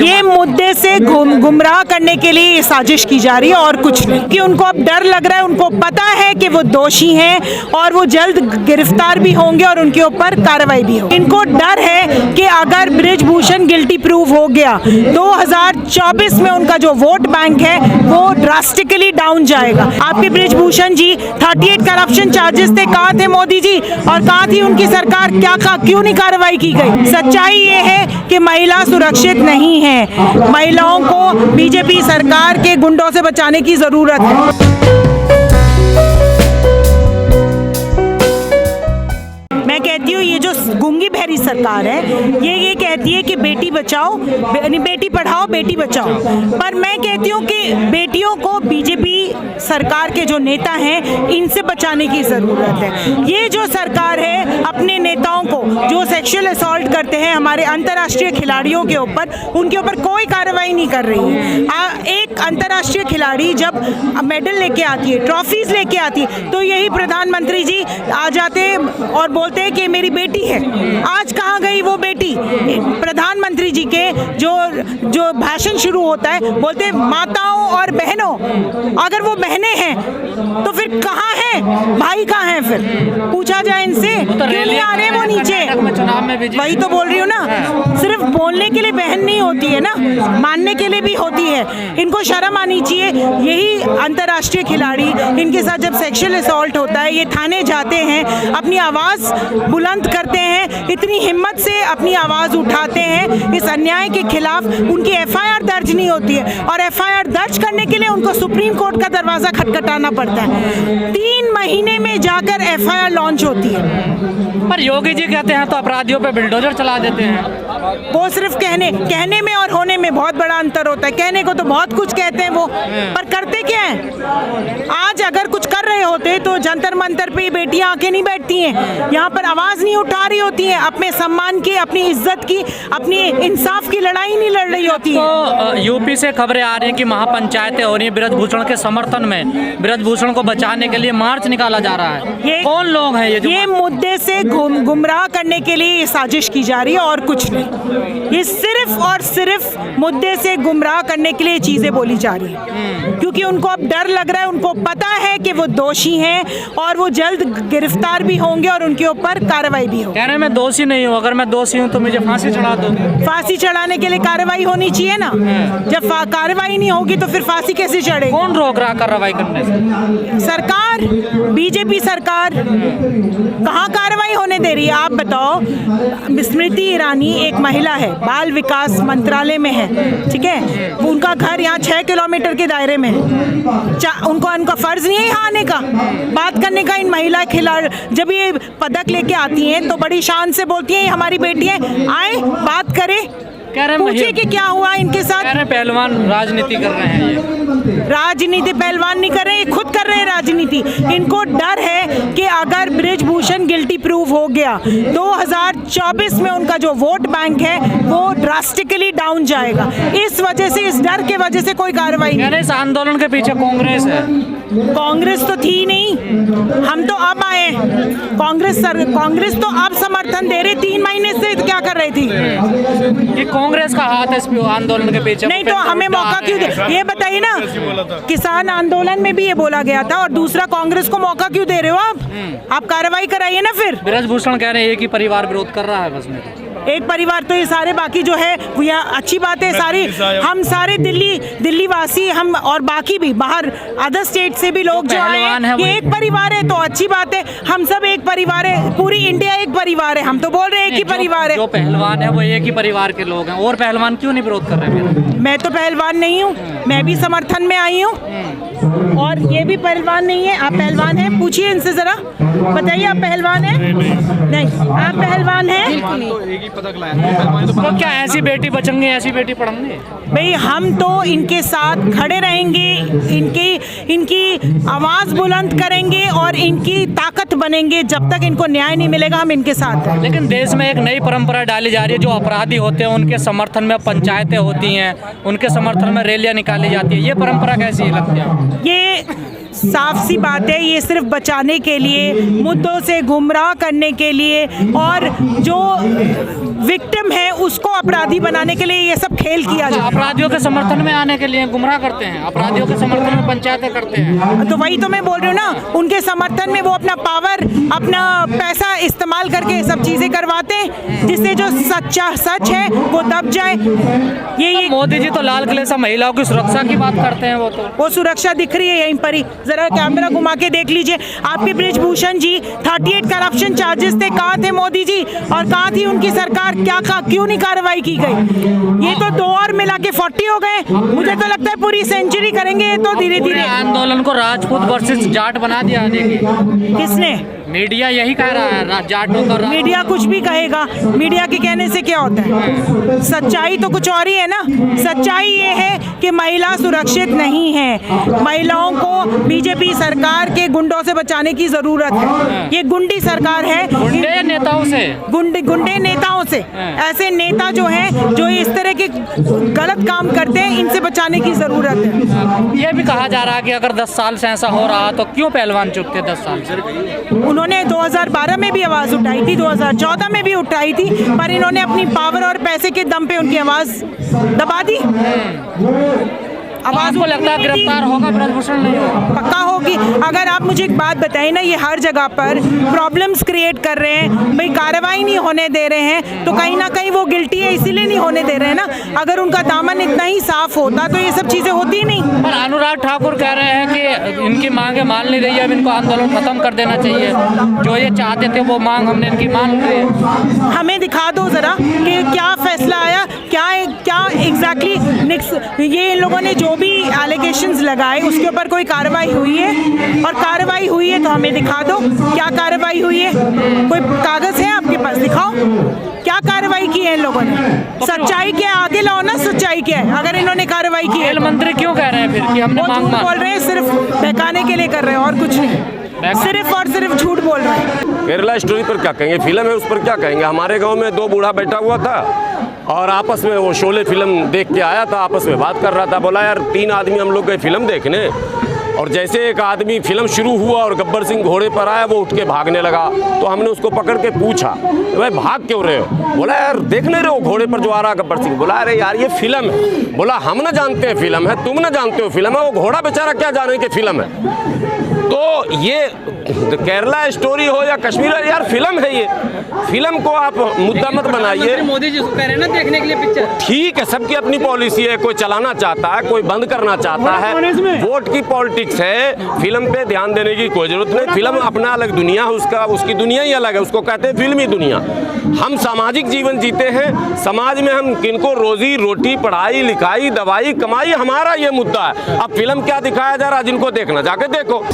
ये मुद्दे से गुमराह करने के लिए ये साजिश की जा रही है और कुछ नहीं, कि उनको अब डर लग रहा है, उनको पता है कि वो दोषी हैं और वो जल्द गिरफ्तार भी होंगे और उनके ऊपर कार्रवाई भी होगी। इनको डर है कि अगर बृजभूषण गिल्टी प्रूव हो गया 2024 में उनका जो वोट बैंक है वो ड्रास्टिकली डाउन जाएगा। आपके बृजभूषण जी 38 करप्शन चार्जेस थे, कहाँ थे मोदी जी और कहाँ थी उनकी सरकार, क्यों नहीं कार्रवाई की गई? सच्चाई ये है कि महिला सुरक्षित नहीं है। महिलाओं को बीजेपी सरकार के गुंडों से बचाने की जरूरत है। मैं कहती हूँ ये जो गूंगी बहरी सरकार है ये कहती है कि बेटी बचाओ, बेटी पढ़ाओ, बेटी बचाओ, पर मैं कहती हूँ कि बेटियों को बीजेपी सरकार के जो नेता हैं इनसे बचाने की जरूरत है। ये जो सरकार है अपने नेताओं को जो सेक्सुअल असॉल्ट करते हैं हमारे अंतर्राष्ट्रीय खिलाड़ियों के ऊपर, उनके ऊपर कोई कार्रवाई नहीं कर रही है। एक अंतर्राष्ट्रीय खिलाड़ी जब मेडल लेके आती है, ट्रॉफीज लेके आती है, तो यही प्रधानमंत्री जी आ जाते हैं और बोलते हैं कि मेरी बेटी है। आज कहाँ गई वो बेटी? प्रधानमंत्री जी के जो भाषण शुरू होता है बोलते हैं माताओं और बहनों, अगर वो बहनें हैं तो फिर कहाँ है भाई, कहाँ है? फिर पूछा जाए इनसे, क्यों नहीं आ रहे वो नीचे? वही तो बोल रही हूँ ना, सिर्फ बोलने के लिए बहन नहीं होती है ना, मानने के लिए भी होती है। इनको शर्म आनी चाहिए। यही अंतर्राष्ट्रीय खिलाड़ी, इनके साथ जब सेक्सुअल असॉल्ट होता है ये थाने जाते हैं, अपनी आवाज़ बुलंद करते हैं, इतनी हिम्मत से अपनी आवाज़ उठाते हैं इस अन्याय के खिलाफ, उनकी एफआईआर दर्ज नहीं होती है और एफआईआर दर्ज करने के लिए उनको सुप्रीम कोर्ट का दरवाज़ा खटखटाना पड़ता है। 3 महीने में जाकर एफआईआर लॉन्च होती है। पर योगी जी कहते हैं तो अपराधियों पे बिल्डोजर चला देते हैं। वो सिर्फ कहने में और होने में बहुत बड़ा अंतर होता है। कहने को तो बहुत कुछ कहते हैं वो, पर करते क्या है? आज अगर कुछ कर रहे होते तो जंतर मंतर पे बेटियां आके नहीं बैठती हैं, यहाँ पर आवाज़ नहीं उठा रही होती है, अपने सम्मान की, अपनी इज्जत की, अपनी इंसाफ की लड़ाई नहीं लड़ रही होती है। तो यूपी से खबरें आ रही हैं कि महापंचायतें हो रही हैं बृजभूषण के समर्थन में, बृजभूषण को बचाने के लिए मार्च निकाला जा रहा है। कौन लोग हैं ये मुद्दे से गुमराह करने के लिए ये साजिश की जा रही है और कुछ नहीं। ये सिर्फ और सिर्फ मुद्दे से गुमराह करने के लिए चीजें बोली जा रही है, क्योंकि उनको अब डर लग रहा है, उनको पता है कि वो दोषी हैं और वो जल्द गिरफ्तार भी होंगे और उनके ऊपर कार्रवाई भी होगी। कह रहे हैं मैं दोषी नहीं हूँ, अगर मैं दोषी हूँ तो मुझे फांसी चढ़ा दो। फांसी चढ़ाने के लिए कार्रवाई होनी चाहिए ना। जब कार्रवाई नहीं होगी तो फिर फांसी कैसे चढ़ेगी? कौन रोक रहा कार्रवाई करने से? सरकार, बीजेपी सरकार कहाँ कार्रवाई होने दे रही है? आप बताओ। स्मृति ईरानी एक महिला है, बाल विकास मंत्रालय में है, ठीक है, उनका घर यहाँ 6 किलोमीटर के दायरे में है। उनका फर्ज नहीं है यहाँ आने का, बात करने का? इन महिला खिलाड़ी जब ये पदक लेके आती हैं तो बड़ी शान से बोलती हैं हमारी बेटी है, आए बात करें, पूछे कि क्या हुआ इनके साथ। कह रहे पहलवान राजनीति कर रहे हैं। ये राजनीति पहलवान नहीं कर रहे, ये खुद कर रहे हैं राजनीति। इनको डर है कि अगर बृजभूषण गिल्टी प्रूव हो गया 2024 में उनका जो वोट बैंक है वो ड्रास्टिकली डाउन जाएगा। इस वजह से, इस डर के वजह से कोई कार्रवाई नहीं। इस आंदोलन के पीछे कांग्रेस है। कांग्रेस तो थी नहीं, हम तो अब आए। कांग्रेस तो अब समर्थन दे रही, 3 महीने से क्या कर रही थी? ये कांग्रेस का हाथ है इस आंदोलन के पीछे। नहीं तो हमें मौका क्यों दे? ये बताइए ना, किसान आंदोलन में भी ये बोला गया था और दूसरा कांग्रेस को मौका क्यों दे रहे हो आप कार्रवाई कराइए ना फिर। बृजभूषण कह रहे हैं एक ही परिवार विरोध कर रहा है बस में। एक परिवार तो ये सारे बाकी जो है वो यहाँ अच्छी बात है, सारी हम सारे दिल्ली वासी, हम और बाकी भी बाहर अदर स्टेट से भी लोग जो आए हैं, ये एक परिवार है तो अच्छी बात है। हम सब एक परिवार है, पूरी इंडिया एक परिवार है। हम तो बोल रहे हैं एक ही परिवार है। जो पहलवान है वो एक ही परिवार के लोग हैं, और पहलवान क्यों नहीं विरोध कर रहे? मैं तो पहलवान नहीं हूँ, मैं भी समर्थन में आई हूँ और ये भी पहलवान नहीं है। आप पहलवान हैं? पूछिए इनसे जरा, बताइए आप पहलवान हैं? नहीं, आप पहलवान हैं? तो क्या ऐसी बेटी बचेंगे, ऐसी बेटी पढ़ेंगे? भाई हम तो इनके साथ खड़े रहेंगे, इनकी आवाज़ बुलंद करेंगे और इनकी ताकत बनेंगे। जब तक इनको न्याय नहीं मिलेगा हम इनके साथ हैं। लेकिन देश में एक नई परंपरा डाली जा रही है, जो अपराधी होते हैं उनके समर्थन में पंचायतें होती हैं, उनके समर्थन में रैलियां निकाली जाती है। ये परंपरा कैसी लगती है? ये साफ सी बात है, ये सिर्फ बचाने के लिए, मुद्दों से गुमराह करने के लिए और जो विक्टिम है उसको अपराधी बनाने के लिए ये सब खेल किया जाता है। अपराधियों के समर्थन में आने के लिए गुमराह करते हैं, अपराधियों के समर्थन में पंचायतें करते हैं। तो वही तो मैं बोल रही हूँ ना, उनके समर्थन में वो अपना पावर, अपना पैसा इस्तेमाल करके ये सब चीजें करवाते हैं, जिससे जो सच है वो दब जाए। ये मोदी जी तो लाल किले से महिलाओं की सुरक्षा की बात करते हैं, वो सुरक्षा दिख रही है यहीं पर ही, जरा कैमरा घुमा के देख लीजिए। आपके बृजभूषण जी 38 करप्शन चार्जेस थे, कहाँ थे मोदी जी और कहाँ थी उनकी सरकार? क्यों नहीं कार्रवाई की गई? ये तो 2 और मिला के 40 हो गए। मुझे तो लगता है पूरी सेंचुरी करेंगे ये तो धीरे धीरे। आंदोलन को राजपूत वर्सेस जाट बना दिया। किसने? मीडिया यही कह रहा है, जाटों का। मीडिया कुछ भी कहेगा, मीडिया के कहने से क्या होता है? सच्चाई तो कुछ और ही है ना। सच्चाई ये है कि महिला सुरक्षित नहीं है। महिलाओं को बीजेपी सरकार के गुंडों से बचाने की जरूरत है। ये गुंडी सरकार है, गुंडे नेताओं से, गुंडे नेताओं से। ऐसे नेता जो हैं, जो इस तरह के गलत काम करते हैं, इनसे बचाने की जरूरत है। ये भी कहा जा रहा है कि अगर 10 साल से ऐसा हो रहा तो क्यों पहलवान चुप थे 10 साल से? उन्होंने 2012 में भी आवाज उठाई थी, 2014 में भी उठाई थी, पर इन्होंने अपनी पावर और पैसे के दम पे उनकी आवाज दबा दी। आवाज को लगता है गिरफ्तार होगा बृजभूषण? नहीं होगा, पक्का होगी। अगर आप मुझे एक बात बताइए ना, ये हर जगह पर प्रॉब्लम्स क्रिएट कर रहे हैं, भाई कार्रवाई नहीं होने दे रहे हैं, तो कहीं ना कहीं वो गिल्टी है, इसीलिए नहीं होने दे रहे हैं ना। अगर उनका दामन इतना ही साफ होता तो ये सब चीजें होती नहीं। पर अनुराग ठाकुर कह रहे हैं कि इनकी मांगे मान नहीं रही है, अब इनको आंदोलन खत्म कर देना चाहिए। जो ये चाहते थे वो मांग हमने इनकी मान ली। हमें दिखा दो जरा कि क्या फैसला आया, क्या एग्जैक्टली ये इन लोगों ने जो भी एलिगेशंस लगाए उसके ऊपर कोई कार्रवाई हुई है? और कार्रवाई हुई है तो हमें दिखा दो क्या कार्रवाई हुई है। कोई कागज है आपके पास? दिखाओ क्या कार्रवाई की है इन लोगों ने। सच्चाई क्या है, आगे लाओ ना, सच्चाई क्या है। अगर इन्होंने कार्रवाई की है, मंत्री क्यों कह रहे हैं फिर कि हमने मांग बोल रहे हैं, सिर्फ बहकाने के लिए कर रहे हैं और कुछ नहीं, सिर्फ और सिर्फ झूठ बोल रहे हैं। केरला स्टोरी पर क्या कहेंगे, फिल्म है उस पर क्या कहेंगे। हमारे गांव में 2 बूढ़ा बैठा हुआ था और आपस में वो शोले फिल्म देख के आया था, आपस में बात कर रहा था। बोला यार 3 आदमी हम लोग गए फिल्म देखने, और जैसे एक आदमी फिल्म शुरू हुआ और गब्बर सिंह घोड़े पर आया, वो उठ के भागने लगा। तो हमने उसको पकड़ के पूछा, भाई भाग क्यों रहे हो? बोला यार देख नहीं रहे हो घोड़े पर जो आ रहा गब्बर सिंह? बोला अरे यार ये फिल्म है। बोला हम ना जानते हैं फिल्म है, तुम ना जानते हो फिल्म है, वो घोड़ा बेचारा क्या जाने कि फिल्म है। तो ये केरला स्टोरी हो या कश्मीर, यार फिल्म है ये। फिल्म को आप मुद्दा मत बनाइए। मोदी जी कह रहे हैं ना देखने के लिए पिक्चर। ठीक है, सबकी अपनी पॉलिसी है, कोई चलाना चाहता है, कोई बंद करना चाहता है, वोट की पॉलिटिक्स है। फिल्म पे ध्यान देने की कोई जरूरत नहीं। फिल्म अपना अलग दुनिया है, उसकी दुनिया ही अलग है, उसको कहते हैं फिल्मी दुनिया। हम सामाजिक जीवन जीते हैं, समाज में हम किनको रोजी रोटी, पढ़ाई लिखाई, दवाई, कमाई, हमारा ये मुद्दा है। अब फिल्म क्या दिखाया जा रहा है, जिनको देखना जाके देखो।